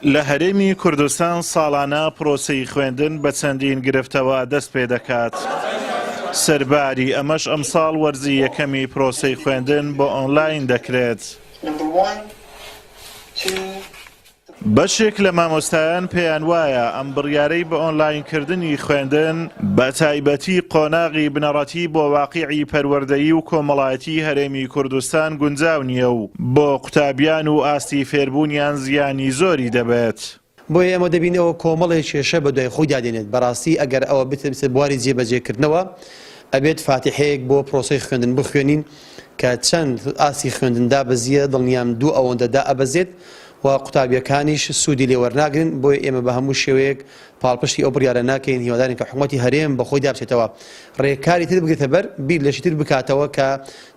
لە هەرێمی کوردستان ساڵانە پرۆسەی خوێندن بە چەندین گرفتەوە دەست پێ دەکات. سەرباری ئەمەش ئەمساڵ وەرزی یەکەمی پرۆسەی خوێندن بۆ ئۆنلاین دەکرێت. بەشێک لە مامۆستایان پێیان وایە ئەم بڕیارەی بە ئۆنلاینکردنی خوێندن بە تایبەتی قۆناغی بنەڕەتی بۆ واقیعی پەروەردەیی و کۆمەڵایەتی هەرێمی کوردستان گونجاو نییە و بۆ قوتابیان و ئاستی فێربوونیان زیانی زۆری دەبێت. بۆیە ئەمە دەبینەوە کۆمەڵی کێشە بە دوای خۆی دادێنێت. بەڕاستی ئەگەر ئەوە بتێت بواری جێبەجێکردنەوە ئەبێت فاتحەیەک بۆ پرۆسەی خوێندن بخوێنین کە چەند ئاسی خوێندندا بەزیە دڵنیام دوو ئەوەندەدا ئەبەزێت و قوتابیەکانیش سوودی لێ وەرناگرن. بۆیە ئێمە بە هەموو شێوەیەک پاڵپشتی ئەو بڕیارە ناکەین هیوادارین کە حکوومەتی هەرێم بەخۆی دابچێتەوە ڕێکاری تر بگرێتە بەر بیر لەشی تر بکاتەوە کە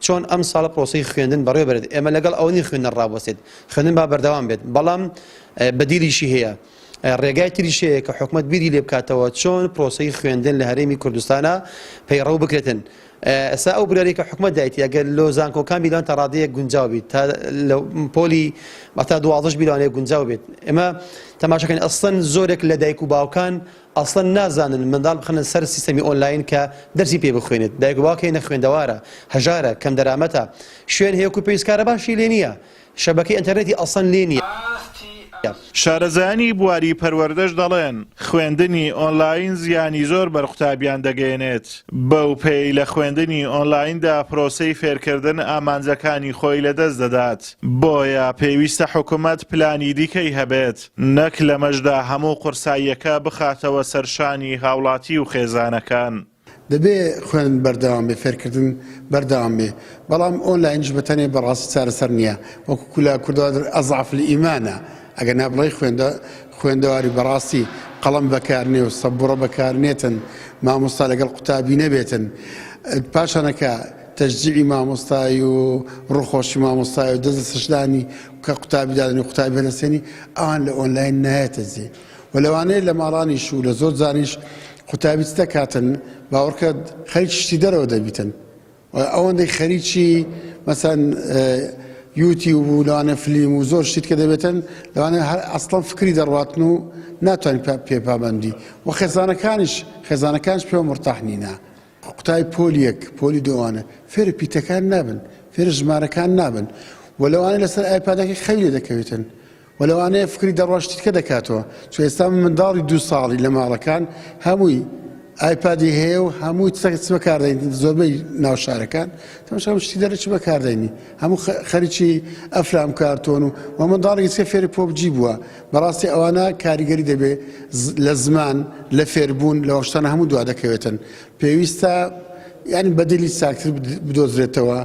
چۆن ئەم ساڵە پرۆسەی خوێندن بەڕێوە بێت. ئێمە لەگەڵ ئەوەی خوێندن ڕابوەستێت خوێندن با بەردەوام بێت بەڵام بەدیریشی هەیە ڕێگای تریش هەیە کە حکوومەت بیری لێ بکاتەوە چۆن پرۆسەی خوێندن لە هەرێمی کوردستانە پەیڕەو بکرێتن. ئەسا ئەو بڕیارەی کە حکوومەت دایەتی ئەگەر لۆ زانکۆکان بیلان تا ڕادەیەک گونجاو بیت تا لە پۆلی تا 12 بیلانەیە گونجاو بێت. ئێمە تەماشاکەین ئەسڵەن زۆرێک لە دایک و باوکان ئەسڵەن نازانن منداڵ بخەنە سەر سیستەمی ئۆنلاین کە دەرسی پێ بخوێنێت. دایک و باوکەی نەخوێندەوارە هەژارە کەم دەرامەتە شوێن هەیە و پێویستکارە باشی لێ نییە شەبەکەی ئینتەرنێتی ئەسڵەن لێ نییە. شارەزایانی بواری پەروەردەش دەڵێن خوێندنی ئۆنلاین زیانی زۆر بەر قوتابیان دەگەێنێت. بەو پێی لە خوێندنی ئۆنلایندا پرۆسەی فێرکردن ئامانجەکانی خۆی لەدەست دەدات. بۆیە پێویستە حکوومەت پلانی دیکەی هەبێت نەک لەمەشدا هەموو قورساییەکە بخاتەوە سەرشانی هاوڵاتی و خێزانەکان. دەبێ خوێن بەردەوام بێ فێرکردن بەردەوام بێ بەڵام ئۆنلاینش بەتەنێ بەڕاستی چارەسەر نییە وەکو کولا کوردەوە ئەزعف لئیمانە ئەگەر نابڵێ خوێندەواری بەڕاستی قەڵەم بەکارنێ و سەبوڕە بەکارنێتن مامۆستا لەگەڵ قوتابی نەبێتن پاشانەکە تەشجیعی مامۆستایی و ڕووخۆشی مامۆستایی و دەست سشدانی کە قوتابی دادنی و قوتابی بەنەسێنی ئەوان لە ئۆنلاین نایەتە زێ و لەوانەیە لە ماڵانیش و لە زۆر جاریش قوتابی چ دەکاتن باوەڕکە خەریکی شتی دەرەوە دەبیتن ئەوەندەی خەریکی مەسەن یوتیوب و لەوانە فلیم و زۆر شتیت کە دەبێتن لەوانە هەر ئەسڵەن فکری دەڕواتن و ناتوانین پێپابەندی و خێزانەکانش پێوە مرتاح نینە. قوتای پۆلیەک پۆلی دووانە فێرە پیتەکان نابن فێرە ژمارەکان نابن و لەوانە لەسەر ئایپادەکەی خەوی لێ دەکەوێتن و لەوانەیە فکری دەڕواشتیت کە دەکاتەوە چۆ ئێستا منداڵی 2 ساڵی لە ماڵەکان هەمووی ئایپادی هەیە و هەمووی چ بەکاردێنی زۆربەی ناو شارەکان تەماشا شتی دەرە چ بەکاردێنی هەموو خەریکی ئەفلام کارتۆن و منداڵێکی چکە فێری پۆبجی بووە بەڕاستی ئەوانە کاریگەری دەبێ لە زمان لە فێربوون لە شتانە هەموو دوا دەکەوێتن پێویستە یعنی بەدلی ساکتر بدۆزرێتەوە.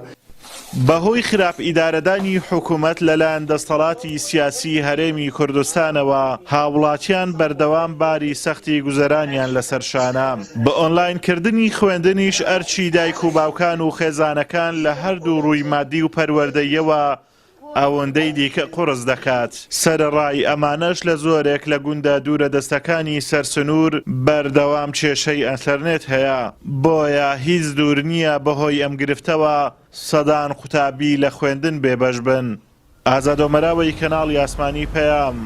بەهۆی خراپ ئیدارەدانی حکوومەت لەلایەن دەسەڵاتی سیاسی هەرێمی کوردستانەوە هاوڵاتیان بەردەوام باری سەختی گوزەرانیان لەسەر شانە. بە ئۆنلاینکردنی خوێندنیش ئەرچی دایک و باوکان و خێزانەکان لە هەردوو ڕووی مادی و پەروەردەیەوە ئەوەندەی دیکە قورس دەکات. سەرڕای ئەمانەش لە زۆرێک لە گوندە دوورە دەستەکانی سەرسنوور بەردەوام کێشەی ئەنتەرنێت هەیە. بۆیە هیچ دوور نییە بەهۆی ئەم گرفتەوە سەدان قوتابی لە خوێندن بێبەش بن. ئازاد ئۆمەراوی کەناڵی ئاسمانی پەیام.